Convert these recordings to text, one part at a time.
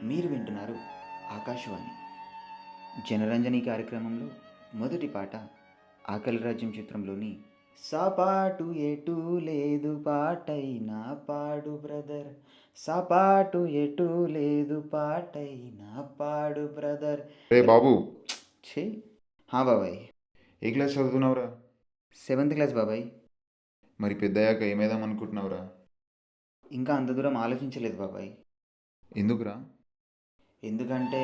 మీరు వింటున్నారు ఆకాశవాణి జనరంజని కార్యక్రమంలో మొదటి పాట ఆకలి రాజ్యం చిత్రంలోని సాపాటు ఎటు లేదు పాటైనా పాడు బ్రదర్, సాపాటు ఎటు లేదు పాటైనా పాడు బ్రదర్. రే బాబు, ఛే, హా బాబాయ్. ఏ క్లాస్ చదువుతున్నావురా? 7th క్లాస్ బాబాయ్. మరి పెద్దయ్యాక ఏమేద్దాం అనుకుంటున్నావురా? ఇంకా అంత దూరం ఆలోచించలేదు బాబాయ్. ఎందుకురా? ఎందుకంటే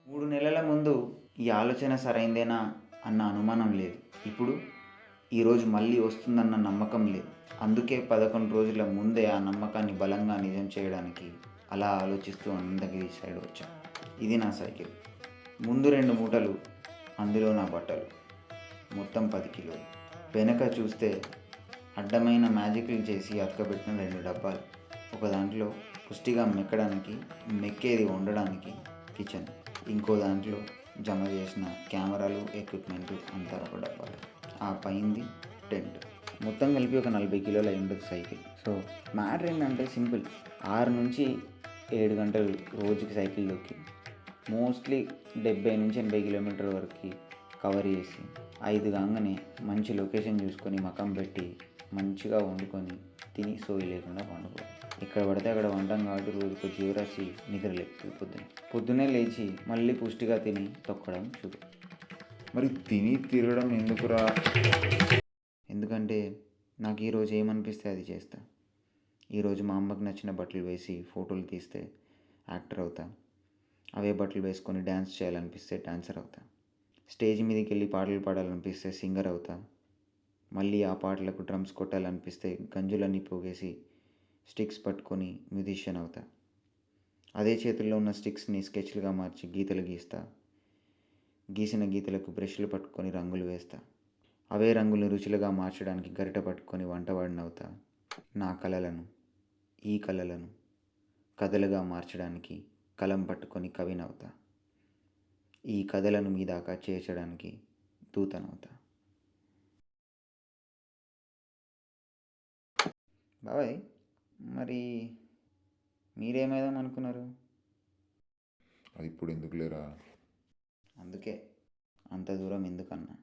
మూడు నెలల ముందు ఈ ఆలోచన సరైందేనా అన్న అనుమానం లేదు. ఇప్పుడు ఈరోజు మళ్ళీ వస్తుందన్న నమ్మకం లేదు. అందుకే 11 రోజుల ముందే ఆ నమ్మకాన్ని బలంగా నిజం చేయడానికి అలా ఆలోచిస్తూ అనంతగిరి సైడ్ వచ్చా. ఇది నా సైకిల్. ముందు 2 మూటలు, అందులో నా బట్టలు, మొత్తం 10 కిలోలు. వెనక చూస్తే అడ్డమైన మ్యాజిక్లు చేసి అతకబెట్టిన 2 డబ్బాలు. ఒక దాంట్లో పుష్టిగా మెక్కడానికి, మెక్కేది వండడానికి కిచెన్. ఇంకో దాంట్లో జమ చేసిన కెమెరాలు, ఎక్విప్మెంట్ అంతా ఒక డబ్బాలు. ఆ పైంది టెంట్. మొత్తం కలిపి ఒక 40 కిలోలు అయి ఉండదు సైకిల్. సో మ్యాటర్ ఏంటంటే సింపుల్. 6 నుంచి 7 గంటలు రోజుకి సైకిల్ దొక్కి మోస్ట్లీ 70 నుంచి 80 కిలోమీటర్ వరకు కవర్ చేసి 5 కాగానే మంచి లొకేషన్ చూసుకొని మకం పెట్టి మంచిగా వండుకొని తిని సోయి లేకుండా పండుకో. ఇక్కడ పడితే అక్కడ వంటాం కాబట్టి రోజుకు జీవరాశి నిద్ర లేపుతుంది. పొద్దునే లేచి మళ్ళీ పుష్టిగా తిని తొక్కడం చూడు. మరి తిని తిరగడం ఎందుకురా? ఎందుకంటే నాకు ఈరోజు ఏమనిపిస్తే అది చేస్తా. ఈరోజు మా అమ్మకి నచ్చిన బట్టలు వేసి ఫోటోలు తీస్తే యాక్టర్ అవుతా. అవే బట్టలు వేసుకొని డ్యాన్స్ చేయాలనిపిస్తే డాన్సర్ అవుతా. స్టేజ్ మీదకి వెళ్ళి పాటలు పాడాలనిపిస్తే సింగర్ అవుతా. మళ్ళీ ఆ పాటలకు డ్రమ్స్ కొట్టాలనిపిస్తే గంజులన్నీ పోగేసి స్టిక్స్ పట్టుకొని మ్యూజిషియన్ అవుతా. అదే చేతుల్లో ఉన్న స్టిక్స్ని స్కెచ్లుగా మార్చి గీతలు గీస్తా. గీసిన గీతలకు బ్రష్లు పట్టుకొని రంగులు వేస్తా. అవే రంగులను రుచులుగా మార్చడానికి గరిట పట్టుకొని వంటవాడినవుతా. నా కళలను, ఈ కళలను కథలుగా మార్చడానికి కలం పట్టుకొని కవినవుతా. ఈ కథలను మీ దాకా చేర్చడానికి దూతనవుతా. బాబాయ్, మరి మీరేమేదాం అనుకున్నారు? అది ఇప్పుడు ఎందుకు లేరా? అందుకే అంత దూరం ఎందుకన్నా.